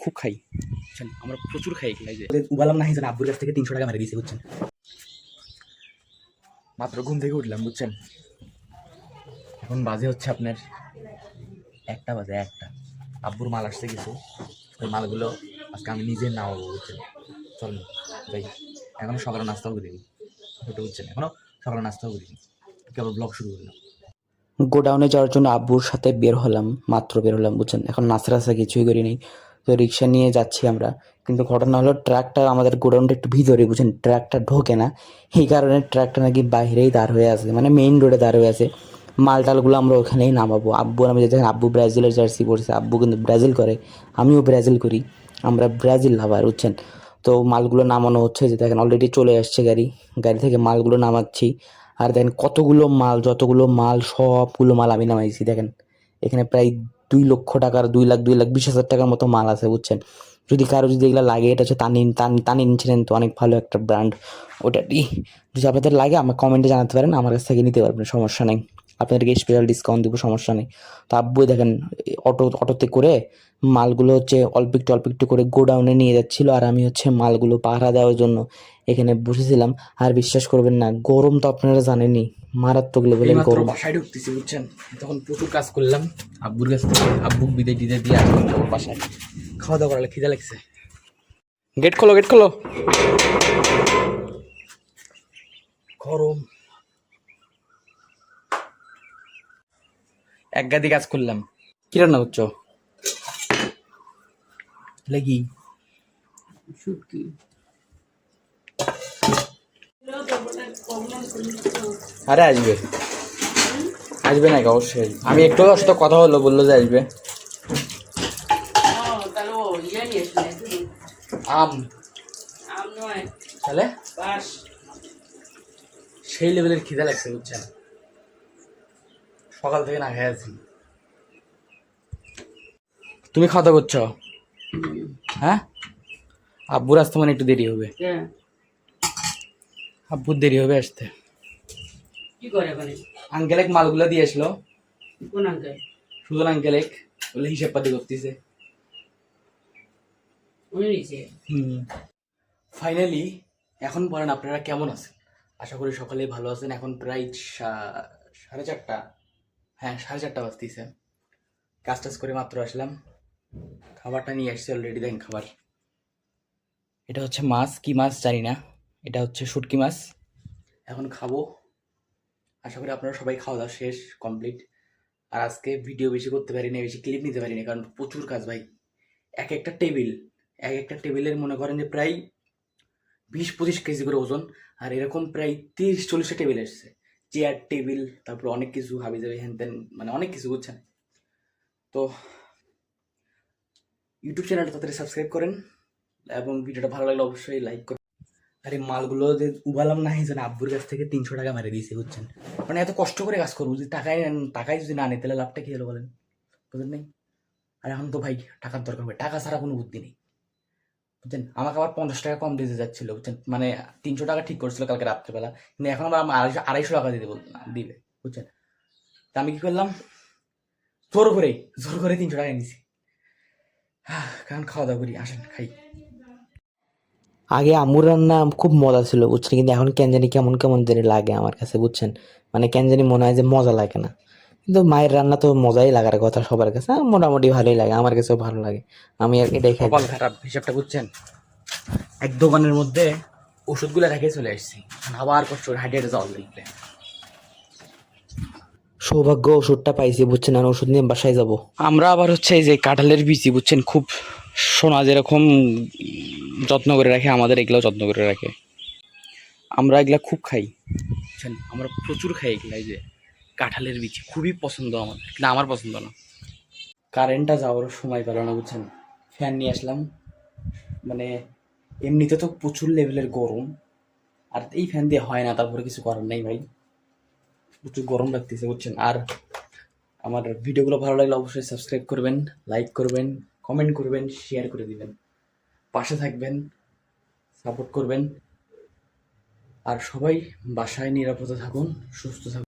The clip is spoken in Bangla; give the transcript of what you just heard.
খুব খাই বুঝছেন, আমরা প্রচুর খাই এগুলো। যে উবালাম না হিসেবে আব্বুর কাছ থেকে 300 টাকা মেরে দিয়েছে বুঝছেন। মাত্র ঘুম থেকে উঠলাম বুঝছেন, এখন বাজে হচ্ছে আপনার 1টা বাজে 1টা। আব্বুর মাল আসছে কিছু, ওই মালগুলো আজকে আমি নিজে নামাবো বুঝছেন। চলুন যাই, এখনো সকালে নাস্তাও করিনি ওটা বুঝছেন, এখনো সকালে নাস্তাও করিনি, কেবল ব্লগ শুরু করলাম। গোডাউনে যাওয়ার জন্য আব্বুর সাথে বের হলাম, মাত্র বের হলাম বুঝছেন। এখন নাস্তা রাস্তা কিছুই করিনি, তো রিক্সা নিয়ে যাচ্ছি আমরা। কিন্তু ঘটনা হলো ট্রাকটা আমাদের গোডাউনটা একটু ভিতরে বুঝছেন, ট্রাকটা ঢোকে না, এই কারণে ট্রাকটা নাকি বাইরেই দাঁড় হয়ে আছে, মানে মেইন রোডে দাঁড় হয়ে আছে। মাল টালগুলো আমরা ওখানেই নামাবো। আব্বু আর আমি দেখেন, আব্বু ব্রাজিলের জার্সি পরছে, আব্বু কিন্তু ব্রাজিল করে, আমিও ব্রাজিল করি, আমরা ব্রাজিল লাভার বুঝছেন। তো মালগুলো নামানো হচ্ছে, যে দেখেন অলরেডি চলে আসছে গাড়ি, গাড়ি থেকে মালগুলো নামাচ্ছি। আর দেখেন কতগুলো মাল, যতগুলো মাল সবগুলো মাল আমি নামাইছি। দেখেন এখানে প্রায় 2 লক্ষ টাকার, 2,20,000 টাকার মতো মাল আছে বুঝছেন। যদি কারো যদি এগুলো লাগে, এটা হচ্ছে তানিন ছিলেন, তো অনেক ভালো একটা ব্র্যান্ড ওটাটি। যদি আপনাদের লাগে আমার কমেন্টে জানাতে পারেন, আমার কাছ থেকে নিতে পারবেন, সমস্যা নেই, আপনাদেরকে স্পেশাল ডিসকাউন্ট দেবো, সমস্যা নেই। তো আব্বু দেখেন অটোতে করে মালগুলো হচ্ছে অল্প একটু করে গোডাউনে নিয়ে যাচ্ছিলো, আর আমি হচ্ছে মালগুলো পাহারা দেওয়ার জন্য এখানে বসেছিলাম। আর বিশ্বাস করবেন না, গরম তো আপনারা জানেনই, মারাত্মক লেভেলের গরম। বাসায় ঢুকতেছি বুঝছেন, তখন প্রচুর কাজ করলাম আব্বুর কাছ থেকে, আব্বুক বিদায় টিদায় দিয়ে আসলাম বাসায়। খাওয়া দাওয়া করালে খিদে লাগছে। গেট খোলো, গেট খোলো, গরম। এক গাদি কাজ করলাম। কি রান্না করছো? লেগি শুটকি। আরে আসবে, আসবে নাকি? অবশ্যই, আমি একটু ওর সাথে কথা বললো যে আসবে। আম তাহলে সেই লেভেলের খিদে লাগছে বুঝছেন, সকাল থেকে না খেয়ে আছি। তুমি খাওয়া দাওয়া করছো? হ্যাঁ, আব্বুর আসতে মানে একটু দেরি হবে, আব্বুর দেরি হবে আসতে। আঙ্কেল এক মালগুলো দিয়ে আসলো। কোন আঙ্কেল? সুজন আঙ্কেল এক, বলে হিসাব পাতি করতেছে। ফাইনালি এখন বলেন আপনারা কেমন আছেন? আশা করি সকালে ভালো আছেন। এখন প্রায় 4:30, হ্যাঁ 4:30 বাজতেছে। কাজ টাজ করে মাত্র আসলাম, খাবারটা নিয়ে আসছি অলরেডি। দেখেন খাবার, এটা হচ্ছে মাছ, কি মাছ জানি না, এটা হচ্ছে শুটকি মাছ। এখন খাবো, আশা করি আপনারা সবাই খাওয়া দাওয়া শেষ কমপ্লিট। আর আজকে ভিডিও বেশি করতে পারিনি, বেশি ক্লিপ নিতে পারিনি, কারণ প্রচুর কাজ ভাই। এক একটা টেবিলের মনে করেন যে প্রায় 20-25 কেজি করে ওজন। আর এরকম প্রায় 30-40টা টেবিল এসছে, চেয়ার টেবিল, তারপর অনেক কিছু হাবি যাবে হ্যান ত্যান, মানে অনেক কিছু বুঝছেন। তো ইউটিউব চ্যানেলটা তাড়াতাড়ি সাবস্ক্রাইব করেন, এবং ভিডিওটা ভালো লাগলে অবশ্যই লাইক করেন। আর এই মালগুলো যে উবালাম না হিসেবে আব্বুর কাছ থেকে 300 টাকা মেরে দিয়েছে বুঝছেন। মানে এত কষ্ট করে কাজ করবো, যদি টাকায় যদি না নিই, তাহলে লাভটা কি হলো বলেন, বুঝলেন নেই? আর এখন তো ভাই টাকার দরকার হবে, টাকা ছাড়া কোনো বুদ্ধি নেই বুঝছেন। আমাকে আবার 50 টাকা কম দিতে যাচ্ছিল বুঝছেন, মানে 300 টাকা ঠিক করছিল কালকে রাত্রেবেলা, কিন্তু এখন আবার 250 টাকা দিবে বুঝছেন। তা আমি কি করলাম, জোর করে 300 টাকা নিছি। কারণ খাওয়া দাওয়া করি, আসেন খাই। আগে আম্মুর রান্না খুব মজা ছিল বুঝছেন, কিন্তু এখন কেন জানি কেমন কেমন জানি লাগে আমার কাছে বুঝছেন। মানে কেন জানি মনে হয় যে মজা লাগে না, কিন্তু মায়ের রান্না তো মজাই লাগার কথা সবার কাছে। মোটামুটি ভালোই লাগে, আমার কাছেও ভালো লাগে, আমি আর এটাই খাই। কপাল খারাপ হিসাবটা বুঝছেন, এক দোকানের মধ্যে ওষুধগুলো রেখে চলে আসছি, আবার কষ্ট করে হাঁটিয়ে যাওয়া লাগবে। সৌভাগ্য ওষুধটা পাইছি বুঝছেন, আর ওষুধ নিয়ে বাসায় যাব। আমরা আবার হচ্ছে এই যে কাঁঠালের বিচি বুঝছেন, খুব সোনা যেরকম যত্ন করে রাখে, আমাদের এগুলো যত্ন করে রাখে। আমরা এগুলা খুব খাই বুঝছেন, আমরা প্রচুর খাই এগুলা। এই যে কাঁঠালের বিচি খুবই পছন্দ আমার, কিন্তু আমার পছন্দ না। কারেন্টটা যাওয়ার সময় পেল না বুঝছেন, ফ্যান নিয়ে আসলাম। মানে এমনিতে তো প্রচুর লেভেলের গরম, আর এই ফ্যান দিয়ে হয় না, তারপরে কিছু করার নেই ভাই, প্রচুর গরম লাগতেছে বুঝছেন। আর আমার ভিডিওগুলো ভালো লাগলে অবশ্যই সাবস্ক্রাইব করবেন, লাইক করবেন, কমেন্ট করবেন, শেয়ার করে দিবেন, পাশে থাকবেন, সাপোর্ট করবেন। আর সবাই বাসায় নিরাপদে থাকুন, সুস্থ থাকুন।